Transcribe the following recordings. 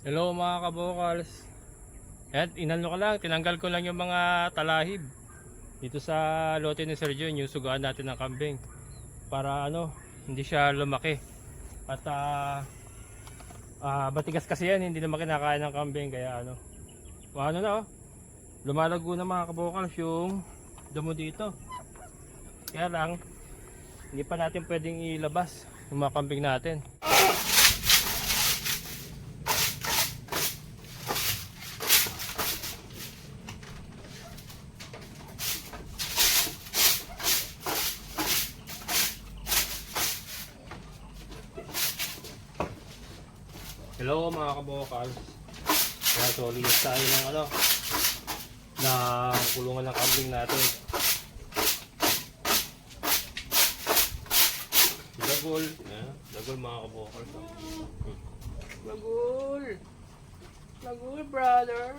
Hello mga kabokals. Yan, inano ko lang, tinanggal ko lang yung mga talahib dito sa lote ni Sir John, yung sugaan natin ng kambing para hindi siya lumaki. At matigas kasi yan, hindi naman kinakain ng kambing kaya lumalago na mga kabokals yung damo dito. Kaya lang hindi pa natin pwedeng ilabas yung mga kambing natin. Hello mga kabokals. Kaya so linis tayo ng kulungan ng kambing natin. Dagol, dagol mga kabokals. Dagol. Dagol brother.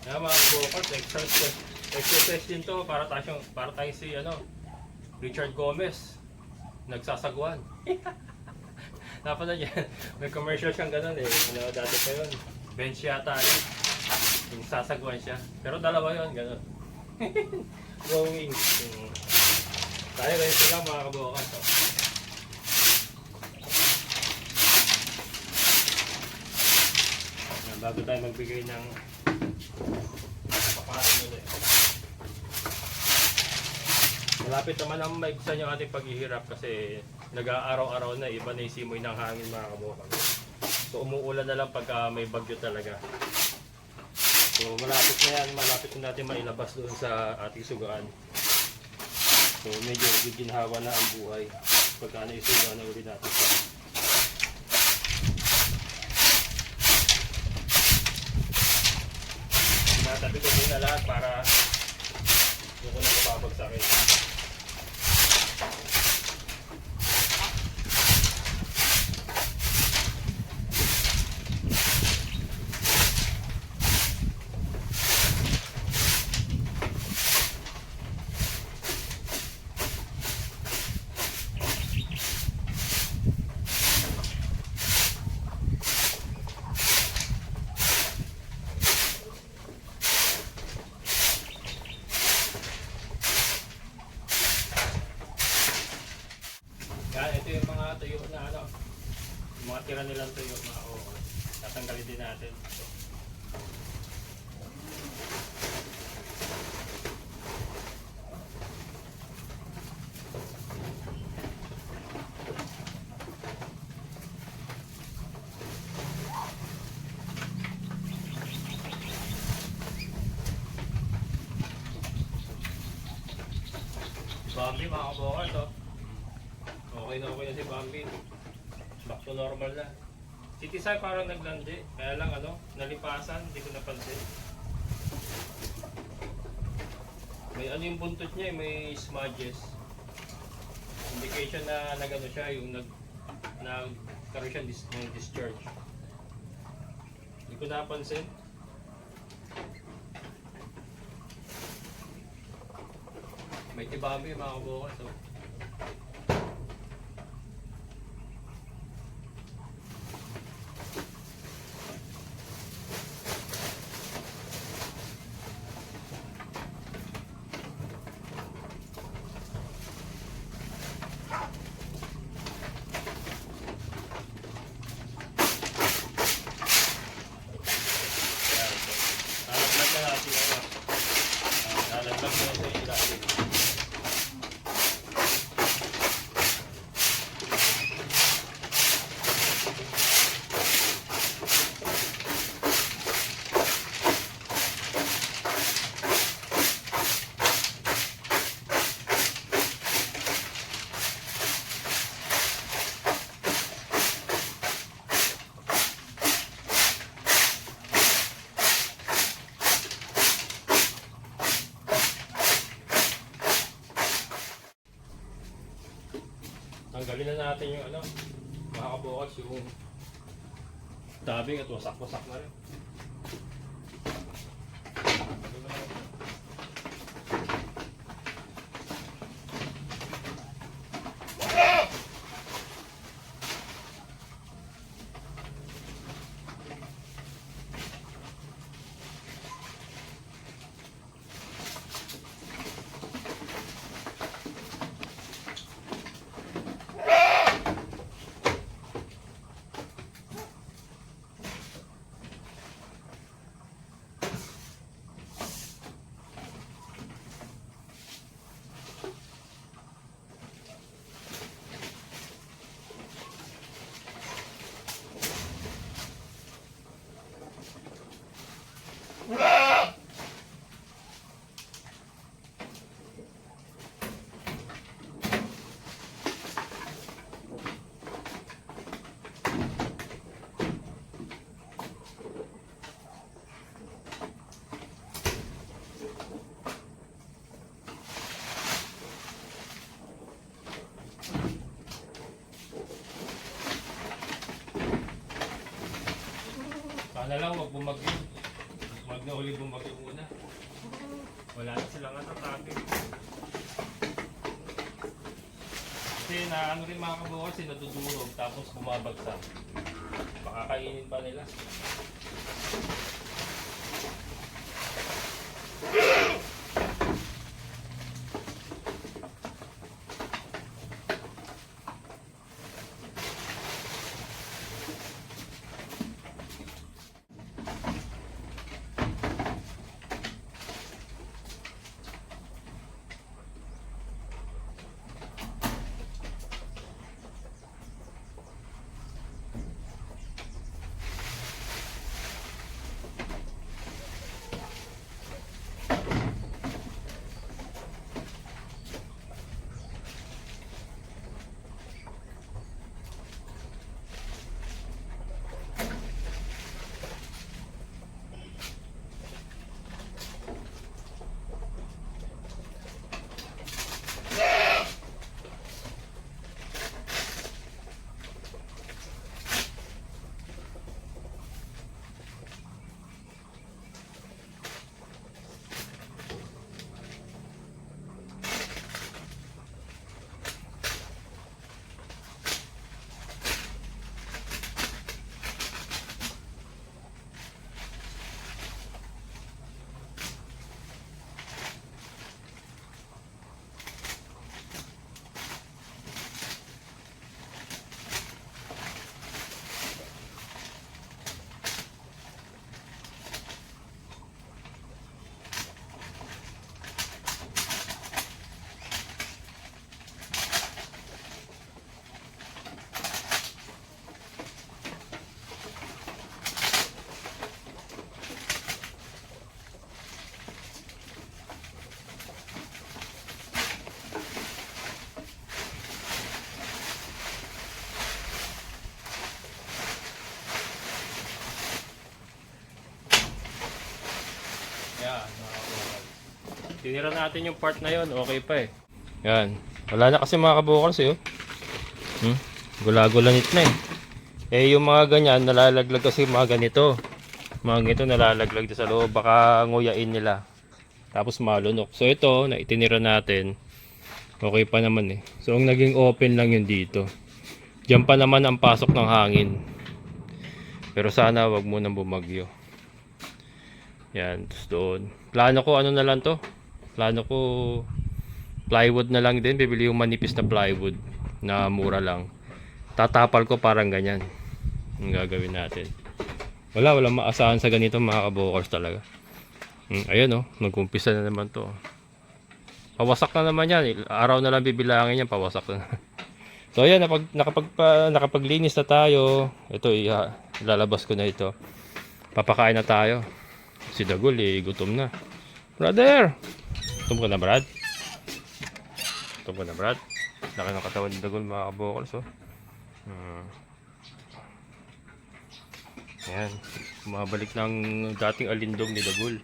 Kaya mga kabokals, exercise din to para tayo si Richard Gomez nagsasagwan. Dapat na dyan, may commercial siyang ganun dati pa yun, bench yata yun, yung sasagwan siya, pero dalawa yun, ganun. Rowing. Tayo ganito lang mga kabokals. Bago tayo magbigay ng papain ulit. Malapit naman ang maibsan yung ating paghihirap kasi nag-aaraw-araw na, iba na yung simoy ng hangin mga kabokals. So umuulan na lang pagka may bagyo talaga. So malapit na yan, malapit na natin mailabas doon sa ating sugaan. So medyo giginhawa na ang buhay pagka naisugaan na uli natin. Natabi ko muna lahat para doon ko na kapapagsakin. Ito yung mga tuyo na mga tira nilang tuyo mga tatanggalin din natin. Bambi mga kabokals okay na si Bambi. Back to normal na. Si Tisay parang naglandi. Kaya lang nalipasan. Hindi ko napansin. May yung buntot niya may smudges. Indication na siya yung nagkaroon siya ng discharge. Hindi ko napansin. May tibami mga kabukas. So. Lalaglag na natin ano. Lalaglag na sa ilalim. Tanggalin na natin yung ano, mga kabukas, yung dubbing at wasak-wasak na rin. Sana lang wag bumagyo. Wag na uli bumagyo muna. Wala na silang atatabi. Kasi na ano rin mga kabukas, nadudurog tapos bumabagsak. Baka kainin pa nila. Tinira natin yung part na yon, okay pa eh. Yan. Wala na kasi mga kabukals eh. Gula-gulanit na eh. Eh yung mga ganyan, nalalaglag kasi mga ganito. Mga ganito nalalaglag sa loob. Baka nguyain nila. Tapos malunok. So ito, na itinira natin. Okay pa naman eh. So ang naging open lang yun dito. Diyan pa naman ang pasok ng hangin. Pero sana wag mo nang bumagyo. Yan, tapos doon. Plano ko ano na lang to. Plano ko plywood na lang din. Bibili yung manipis na plywood na mura lang. Tatapal ko parang ganyan. Ang gagawin natin. Walang maasahan sa ganito mga kabokers talaga. Ayan nag-umpisa na naman to. Pawasak na naman yan. Araw na lang bibilangin yan, pawasak na. So ayan, nakapaglinis na tayo. Ito, ilalabas ko na ito. Papakain na tayo. Si Dagul gutom na. Brother! Gutom ka na, Brad? Gutom ka na, Brad? Laki ng katawan ni Dagul mga kabokers. Ayan, mabalik ng dating alindog ni Dagul.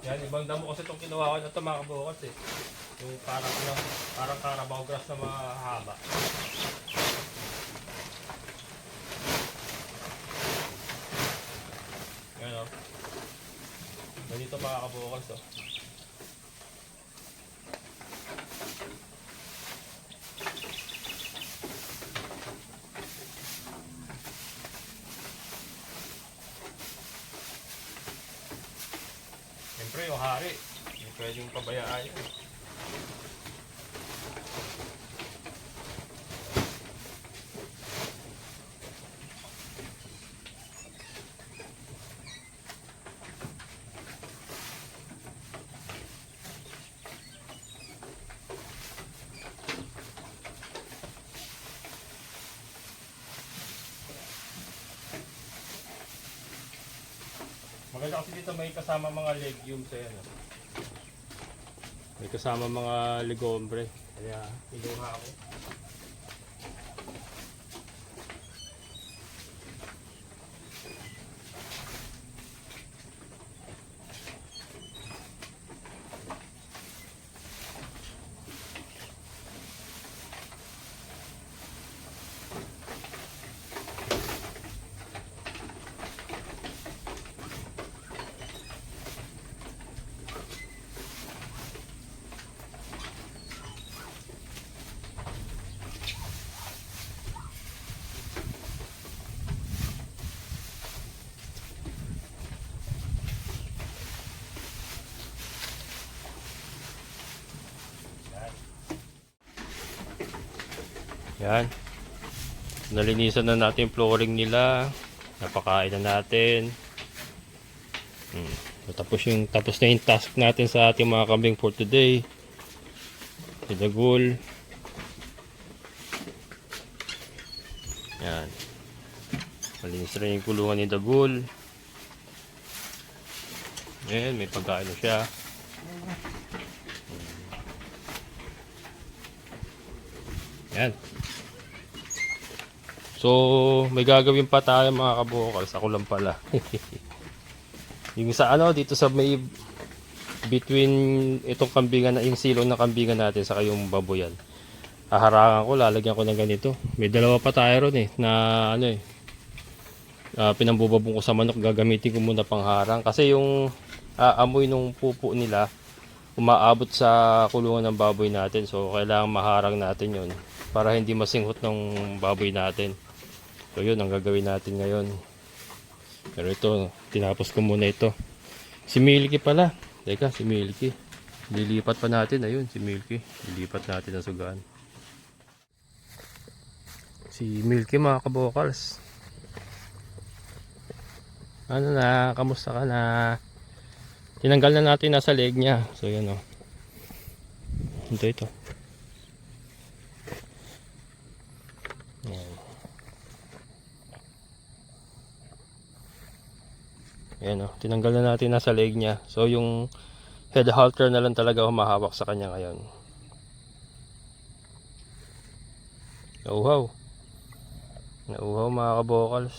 Yan, ibang damo kasi itong kinuha ko na ito mga kabukals eh. Yung parang Carabao grass na mahaba. Yan ganito mga kabukals Siyempre yung hari, hindi pwedeng pabayaan yun. Maganda kasi dito may kasama mga legumes ayan May kasama mga legombre. Kaya iluha ako. Yan. Nalinisan na natin yung flooring nila. Napakain na natin. Tapos na yung task natin sa ating mga kambing for today. Si Dagul. Yan. Malinis rin yung kulungan ni Dagul. Ayan, may pagkain na siya. Yan. So, may gagawin pa tayo mga kabukals. Ako lang pala. Yung sa dito sa may between itong kambingan, yung silong na kambingan natin saka yung baboyan. Haharangan ko, lalagyan ko ng ganito. May dalawa pa tayo ron na pinambubabong ko sa manok. Gagamitin ko muna pangharang kasi yung amoy nung pupo nila umaabot sa kulungan ng baboy natin. So, kailangan maharang natin yon para hindi masinghot ng baboy natin. So yun ang gagawin natin ngayon. Pero ito, tinapos ko muna ito. Si Milky pala. Teka, si Milky. Lilipat pa natin. Ayun, si Milky. Lilipat natin ang sugaan. Si Milky mga kabokals. Ano na, kamusta ka na? Tinanggal na natin nasa leg niya. So yun Ito. Ayan tinanggal na natin nasa leg niya. So yung head halter na lang talaga humahawak sa kanya ngayon. Nauhaw. Nauhaw mga kabokals.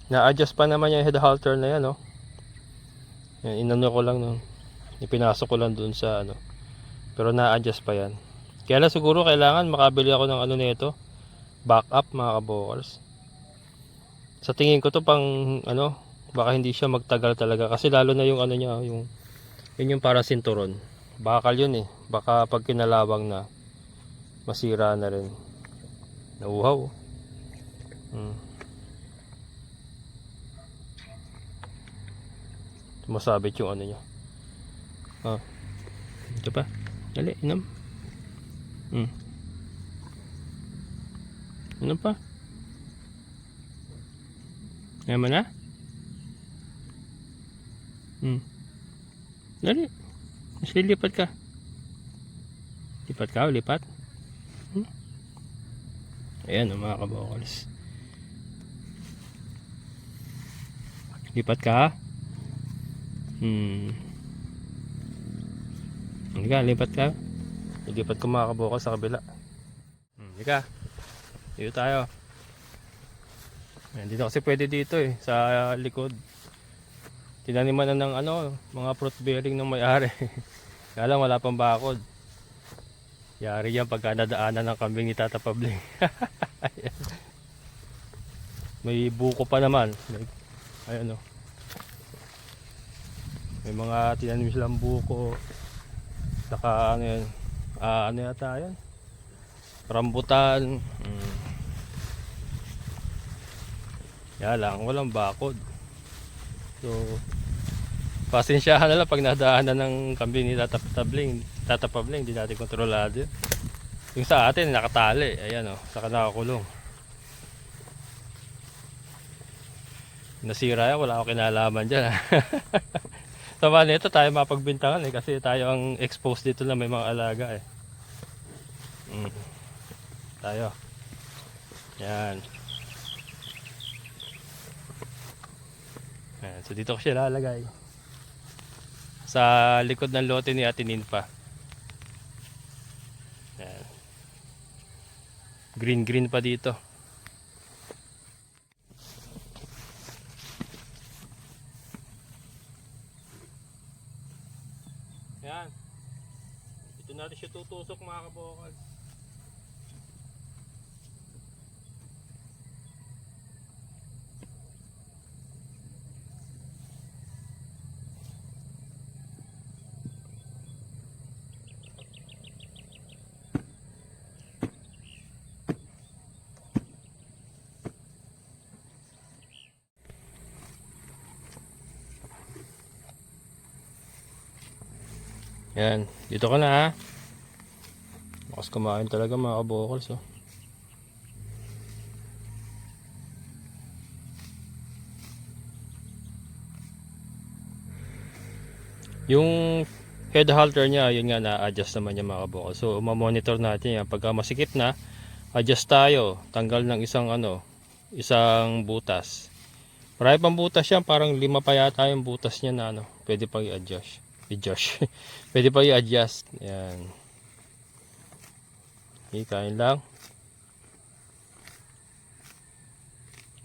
Na-adjust pa naman yung head halter na yan, no? Yan, inano ko lang nun. Ipinasok ko lang dun sa ano. Pero na-adjust pa yan. Kaya lang siguro kailangan makabili ako ng ano nito. Backup mga kabokals. Sa tingin ko to pang ano, baka hindi siya magtagal talaga. Kasi lalo na yung ano niya, yung yun yung para sinturon. Bakal yun eh. Baka pag kinalawang na, masira na rin. Nauhaw. Masabit yung ano niya. Ito pa. Dali, inom. Inom pa. Yaman na? Dali. Mas lilipat ka. Lipat ka o lipat? Ayan o mga kabokals. Lipat ka ha? Halika, lipat ka. Lipat ko mga kabokals sa kabila. Halika. Dito tayo. Ayan, dito kasi pwede dito eh, sa likod. Tinaniman na ng ano, mga fruit bearing ng may-ari. Kaya lang wala pang bakod. Yari yan pagka nadaanan ng kambing ni Tata Pabling. May buko pa naman. Ayan o. May mga tinanim silang buko. Saka ano yan. Ano yata yan? Rambutan. Kaya lang, walang bakod. So, pasensyahan na lang pag nadaanan ng kambing ni Tata Pabling, hindi natin kontrolado. Yung sa atin, nakatali. Ayan o, saka nakakulong. Nasira yan, wala akong kinalaman dyan. Sama nito tayo mapagbintangan eh, kasi tayo ang exposed dito na may mga alaga eh. Tayo. Yan. Ayan. So dito ko siya lalagay. Sa likod ng lote ni Ate Ninfa. Ayan. Green pa dito. Ayan. Dito natin siya tutusok mga kabokal. Yan, dito ka na ha. Bakas kumain talaga mga kabokals oh. Yung head halter niya, yun nga na-adjust naman niya mga kabokals. So mamonitor natin yan. Pagka masikip na, adjust tayo. Tanggal ng isang isang butas. Marami pang butas yan, parang 5 pa yata yung butas niya na pwede pang i-adjust. Pwede pa i-adjust. Yan. Okay, kain lang.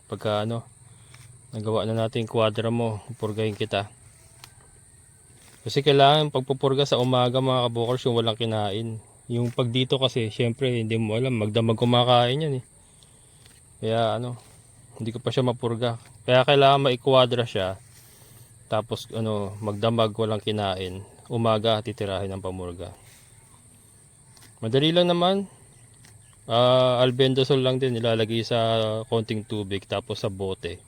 Pagka nagawa na natin yung kwadra mo, pupurgahin kita. Kasi kailangan pagpupurga sa umaga mga kabokals yung walang kinain. Yung pag dito kasi, syempre hindi mo alam, magdamag kumakain yan eh. Kaya hindi ko pa siya mapurga. Kaya kailangan maikwadra siya. Tapos magdamag walang kinain. Umaga titirahin ng pamurga. Madali lang naman. Albendazole lang din nilalagay sa konting tubig tapos sa bote.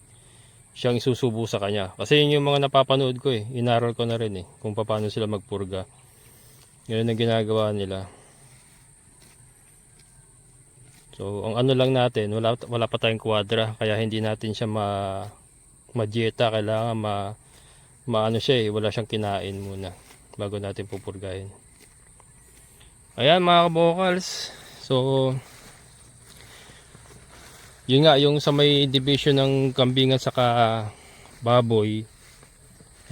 Siyang isusubo sa kanya. Kasi yun yung mga napapanood ko eh. Inaral ko na rin eh kung paano sila magpurga. Yun ang ginagawa nila. So ang lang natin, wala pa tayong kwadra kaya hindi natin siya ma-dieta. Kailangan siya eh, wala siyang kinain muna bago natin pupurgahin. Ayan mga kabokals. So yun nga, yung sa may division ng kambingan saka baboy.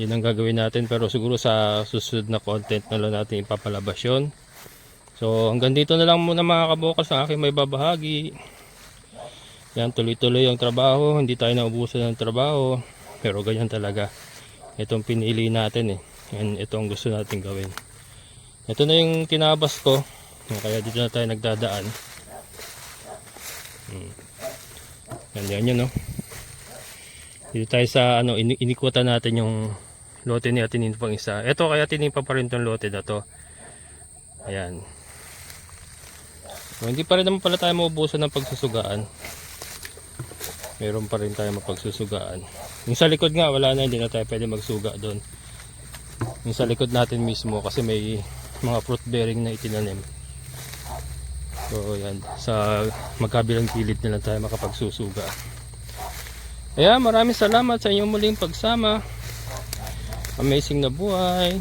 Yun ang gagawin natin, pero siguro sa susunod na content na lang natin ipapalabas yun. So hanggang dito na lang muna mga kabukas ang aking may babahagi. Yan, tuloy-tuloy ang trabaho, hindi tayo naubusan ng trabaho, pero ganyan talaga. Itong pinili natin eh. Yan, ito ang gusto natin gawin. Ito na yung tinabas ko, kaya dito na tayo nagdadaan. Yan yun, no? Dito tayo sa ano, inikutan natin yung lote ni Atin pang isa. Ito kaya tinipa pa rin tong lote na to. Ayan. So, hindi pa rin naman pala tayo maubusan ng pagsusugaan. Meron pa rin tayo mapagsusugaan. Yung sa likod nga, wala na, hindi na tayo pwede magsuga doon. Yung sa likod natin mismo, kasi may mga fruit bearing na itinanim. So yan, sa magkabilang gilid na lang tayo makapagsusuga. Kaya maraming salamat sa inyong muling pagsama. Amazing na buhay.